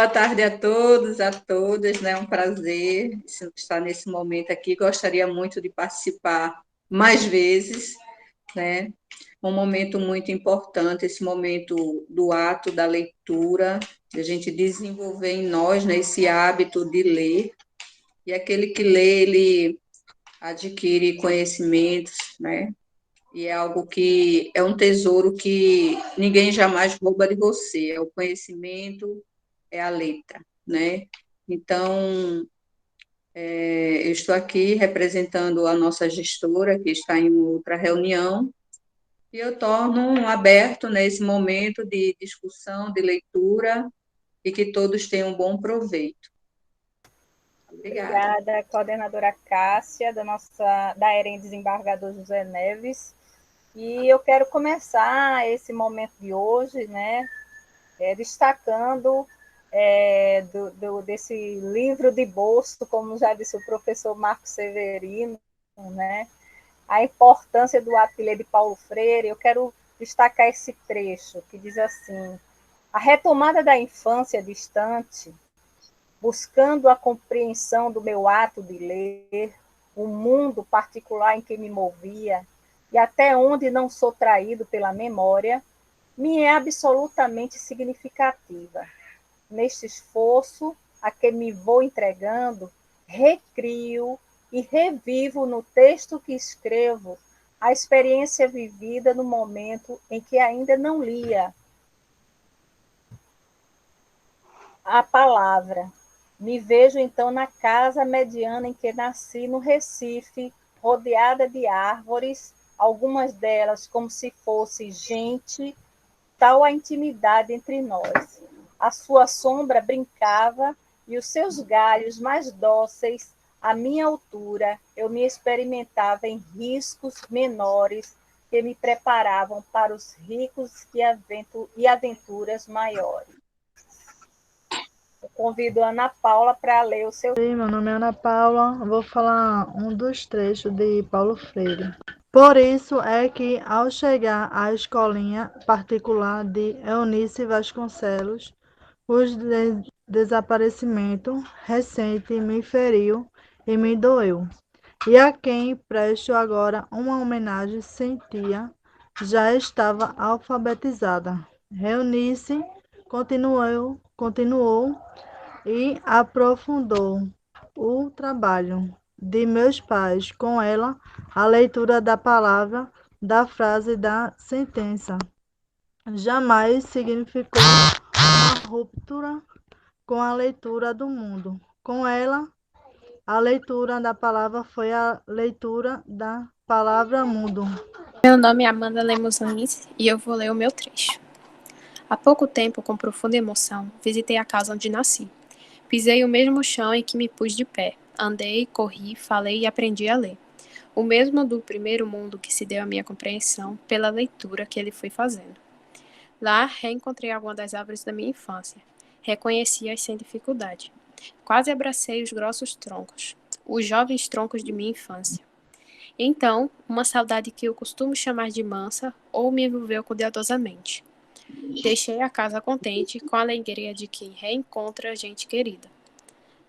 Boa tarde a todos, a todas, né? É um prazer estar nesse momento aqui. Gostaria muito de participar mais vezes, né? Um momento muito importante, esse momento do ato da leitura, de a gente desenvolver em nós, né, esse hábito de ler. E aquele que lê, ele adquire conhecimentos, né? E é algo que é um tesouro que ninguém jamais rouba de você, é o conhecimento, é a letra, né? Então, eu estou aqui representando a nossa gestora, que está em outra reunião, e eu torno aberto nesse momento de discussão, de leitura, e que todos tenham um bom proveito. Obrigada. Obrigada, coordenadora Cássia, da EREM Desembargador José Neves. E eu quero começar esse momento de hoje, né, destacando desse livro de bolso, como já disse o professor Marcos Severino, né, a importância do ato de ler de Paulo Freire. Eu quero destacar esse trecho que diz assim: a retomada da infância distante, buscando a compreensão do meu ato de ler, o mundo particular em que me movia, e até onde não sou traído pela memória, me é absolutamente significativa. Neste esforço a que me vou entregando, recrio e revivo no texto que escrevo a experiência vivida no momento em que ainda não lia a palavra. Me vejo então na casa mediana em que nasci, no Recife, rodeada de árvores, algumas delas como se fosse gente, tal a intimidade entre nós. A sua sombra brincava e os seus galhos mais dóceis, à minha altura, eu me experimentava em riscos menores que me preparavam para os ricos e aventuras maiores. Eu convido a Ana Paula para ler o seu. Oi, meu nome é Ana Paula. Eu vou falar um dos trechos de Paulo Freire. Por isso é que, ao chegar à escolinha particular de Eunice Vasconcelos, o desaparecimento recente me feriu e me doeu. E a quem presto agora uma homenagem sentia, já estava alfabetizada. Eunice continuou e aprofundou o trabalho de meus pais com ela, a leitura da palavra, da frase, da sentença. Jamais significou uma ruptura com a leitura do mundo. Com ela, a leitura da palavra foi a leitura da palavra mundo. Meu nome é Amanda Lemos Nunes e eu vou ler o meu trecho. Há pouco tempo, com profunda emoção, visitei a casa onde nasci. Pisei o mesmo chão em que me pus de pé. Andei, corri, falei e aprendi a ler. O mesmo do primeiro mundo que se deu à minha compreensão pela leitura que ele foi fazendo. Lá, reencontrei algumas das árvores da minha infância. Reconheci-as sem dificuldade. Quase abracei os grossos troncos, os jovens troncos de minha infância. Então, uma saudade que eu costumo chamar de mansa ou me envolveu cuidadosamente. Deixei a casa contente com a alegria de quem reencontra gente querida.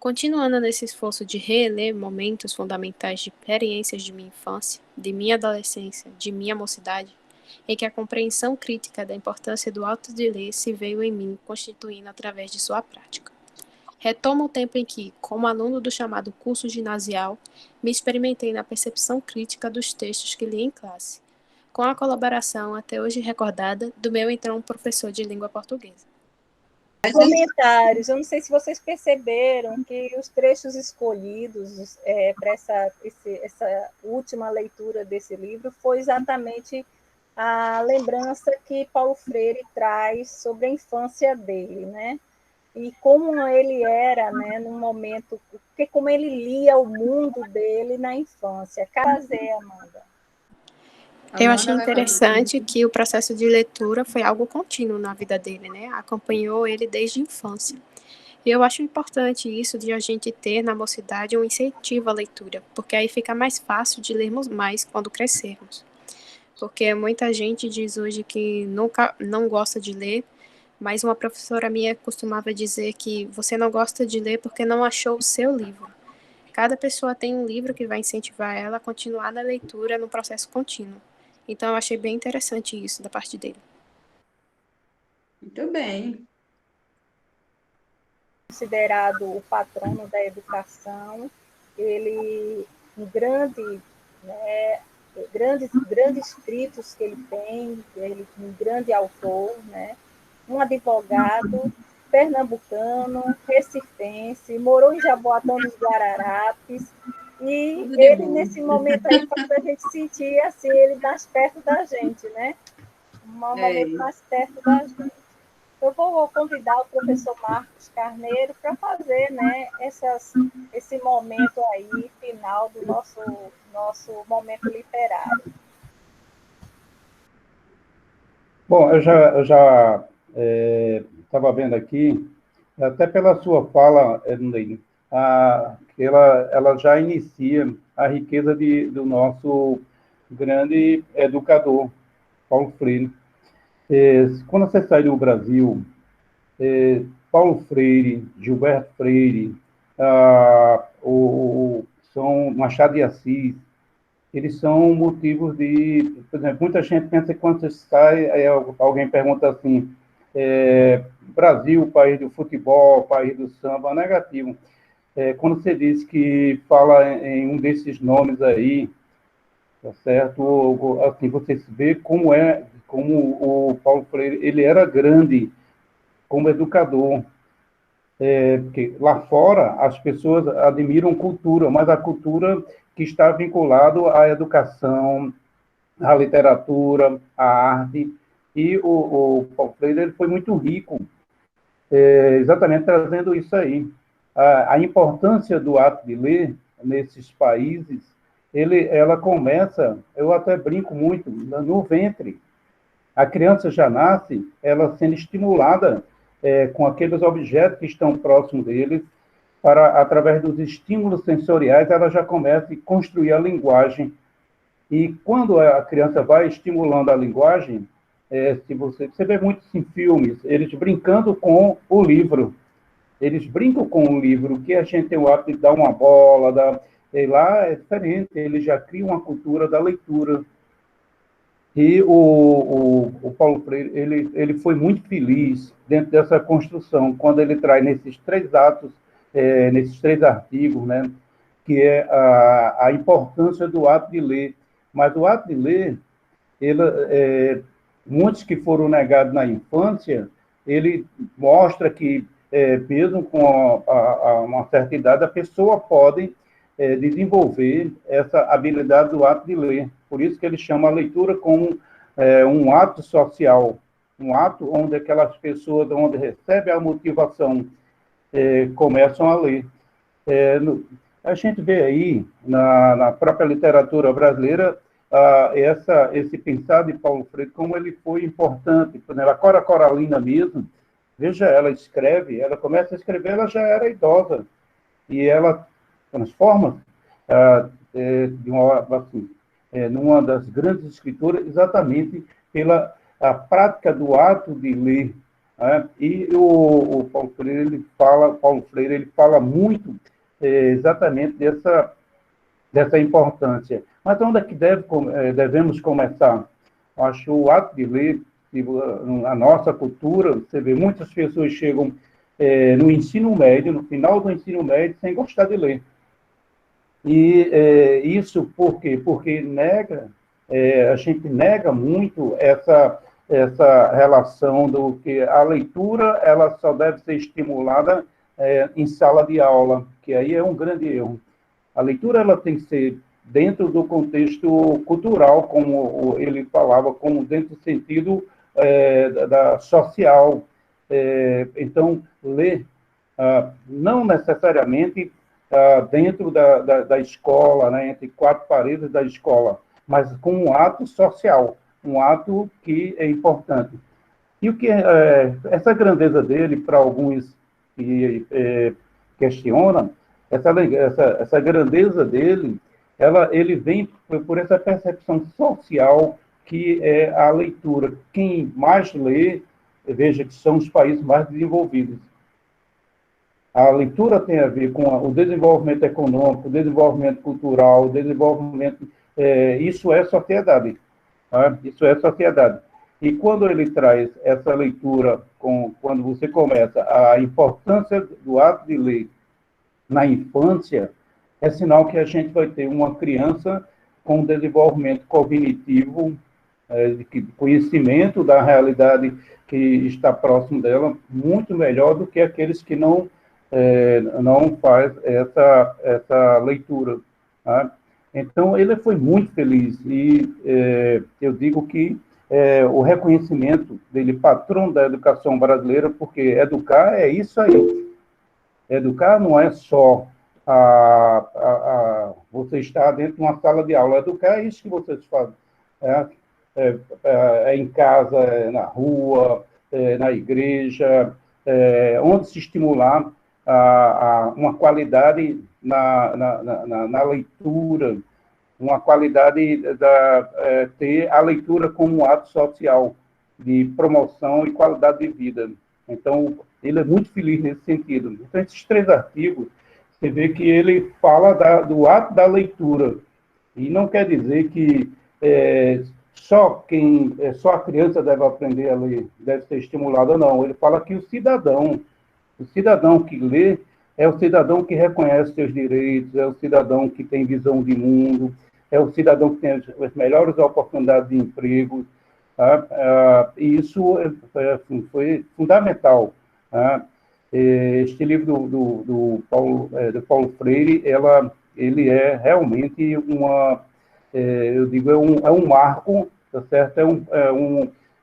Continuando nesse esforço de reler momentos fundamentais de experiências de minha infância, de minha adolescência, de minha mocidade, em que a compreensão crítica da importância do ato de ler se veio em mim constituindo através de sua prática. Retomo o tempo em que, como aluno do chamado curso ginasial, me experimentei na percepção crítica dos textos que li em classe, com a colaboração, até hoje recordada, do meu então professor de língua portuguesa. Comentários. Eu não sei se vocês perceberam que os trechos escolhidos para essa última leitura desse livro foi exatamente a lembrança que Paulo Freire traz sobre a infância dele, né? E como ele era, né, num momento, porque como ele lia o mundo dele na infância. Prazer, Amanda. Eu achei interessante que o processo de leitura foi algo contínuo na vida dele, né? Acompanhou ele desde a infância. E eu acho importante isso de a gente ter na mocidade um incentivo à leitura, porque aí fica mais fácil de lermos mais quando crescermos. Porque muita gente diz hoje que nunca não gosta de ler, mas uma professora minha costumava dizer que você não gosta de ler porque não achou o seu livro. Cada pessoa tem um livro que vai incentivar ela a continuar na leitura no processo contínuo. Então, eu achei bem interessante isso da parte dele. Muito bem. Considerado o patrono da educação, ele um grande, né, grandes escritos que ele tem, ele um grande autor, né, um advogado pernambucano, recifense, morou em Jaboatão dos Guararapes, e Tudo de ele, bom. nesse momento aí, faz a gente sentir assim, ele mais perto da gente, né? Um momento É. mais perto da gente. Eu vou convidar o professor Marcos Carneiro para fazer, né, esse momento aí, final do nosso momento literário. Bom, eu já estava vendo aqui, até pela sua fala, Ednei, que ela já inicia a riqueza do nosso grande educador, Paulo Freire. Quando você sai do Brasil, Paulo Freire, Gilberto Freire, São Machado de Assis, eles são motivos de... Por exemplo, muita gente pensa que quando você sai, aí alguém pergunta assim, Brasil, país do futebol, país do samba, negativo. Quando você diz que fala em um desses nomes aí, tá certo? Assim, você vê como o Paulo Freire, ele era grande como educador, porque lá fora as pessoas admiram cultura, mas a cultura que está vinculado à educação, à literatura, à arte, e o Paulo Freire ele foi muito rico, exatamente trazendo isso aí. A importância do ato de ler nesses países, ela começa, eu até brinco muito, no ventre. A criança já nasce, ela sendo estimulada com aqueles objetos que estão próximos deles, para, através dos estímulos sensoriais, ela já começa a construir a linguagem. E quando a criança vai estimulando a linguagem, se você vê muitos em filmes, eles brincando com o livro. Eles brincam com o livro, que a gente tem o hábito de dar uma bola, e lá é diferente, eles já criam uma cultura da leitura. E o Paulo Freire, ele foi muito feliz dentro dessa construção, quando ele traz nesses três atos, nesses três artigos, né, que é a importância do ato de ler. Mas o ato de ler, muitos que foram negados na infância, ele mostra que, mesmo com uma certa idade, a pessoa pode desenvolver essa habilidade do ato de ler. Por isso que ele chama a leitura como um ato social, um ato onde aquelas pessoas, onde recebem a motivação, começam a ler. A gente vê aí, na própria literatura brasileira, esse pensar de Paulo Freire, como ele foi importante. Por exemplo, a Cora Coralina mesmo, veja, ela escreve, ela começa a escrever, ela já era idosa, e ela transforma numa das grandes escritoras, exatamente pela a prática do ato de ler. Né? E o Paulo Freire ele fala muito exatamente dessa importância. Mas onde é que devemos começar? Acho o ato de ler, a nossa cultura, você vê, muitas pessoas chegam no ensino médio, no final do ensino médio, sem gostar de ler. E isso por quê? Porque a gente nega muito essa relação do que a leitura ela só deve ser estimulada em sala de aula, que aí é um grande erro. A leitura ela tem que ser dentro do contexto cultural, como ele falava, como dentro do sentido social. Então, ler não necessariamente dentro da escola, né, entre quatro paredes da escola, mas com um ato social, um ato que é importante. E o que essa grandeza dele, para alguns que questionam, essa grandeza dele, ele vem por essa percepção social que é a leitura. Quem mais lê veja que são os países mais desenvolvidos. A leitura tem a ver com o desenvolvimento econômico, o desenvolvimento cultural, o desenvolvimento... isso é sociedade. Tá? Isso é sociedade. E quando ele traz essa leitura, quando você começa a importância do ato de ler na infância, é sinal que a gente vai ter uma criança com desenvolvimento cognitivo, de conhecimento da realidade que está próximo dela, muito melhor do que aqueles que não faz essa leitura. Tá? Então, ele foi muito feliz, e eu digo que o reconhecimento dele, patrão da educação brasileira, porque educar é isso aí. Educar não é só você estar dentro de uma sala de aula. Educar é isso que vocês fazem. Em casa, na rua, na igreja, onde se estimular uma qualidade na leitura, uma qualidade ter a leitura como um ato social de promoção e qualidade de vida. Então, ele é muito feliz nesse sentido. Então, esses 3 artigos, você vê que ele fala do ato da leitura, e não quer dizer que só a criança deve aprender a ler, deve ser estimulada, não. Ele fala que o cidadão que lê é o cidadão que reconhece seus direitos, é o cidadão que tem visão de mundo, é o cidadão que tem as melhores oportunidades de emprego. Tá? E isso foi fundamental. Tá? Este livro do Paulo Freire, ele é realmente eu digo, é um marco, tá certo?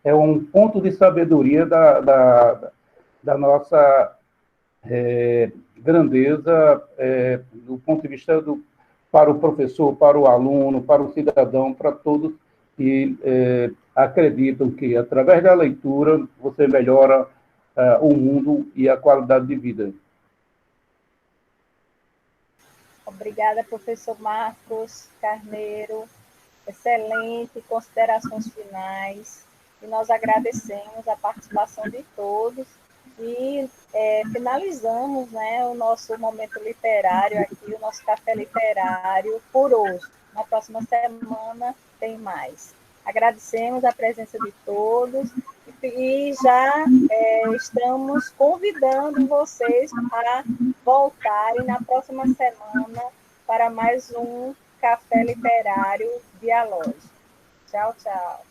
É um ponto de sabedoria da nossa grandeza, do ponto de vista para o professor, para o aluno, para o cidadão, para todos que acreditam que, através da leitura, você melhora o mundo e a qualidade de vida. Obrigada, professor Marcos Carneiro. Excelente, considerações finais. E nós agradecemos a participação de todos. E finalizamos, né, o nosso momento literário aqui, o nosso café literário por hoje. Na próxima semana tem mais. Agradecemos a presença de todos e já estamos convidando vocês a voltarem na próxima semana para mais um café literário Dialogue. Tchau, tchau.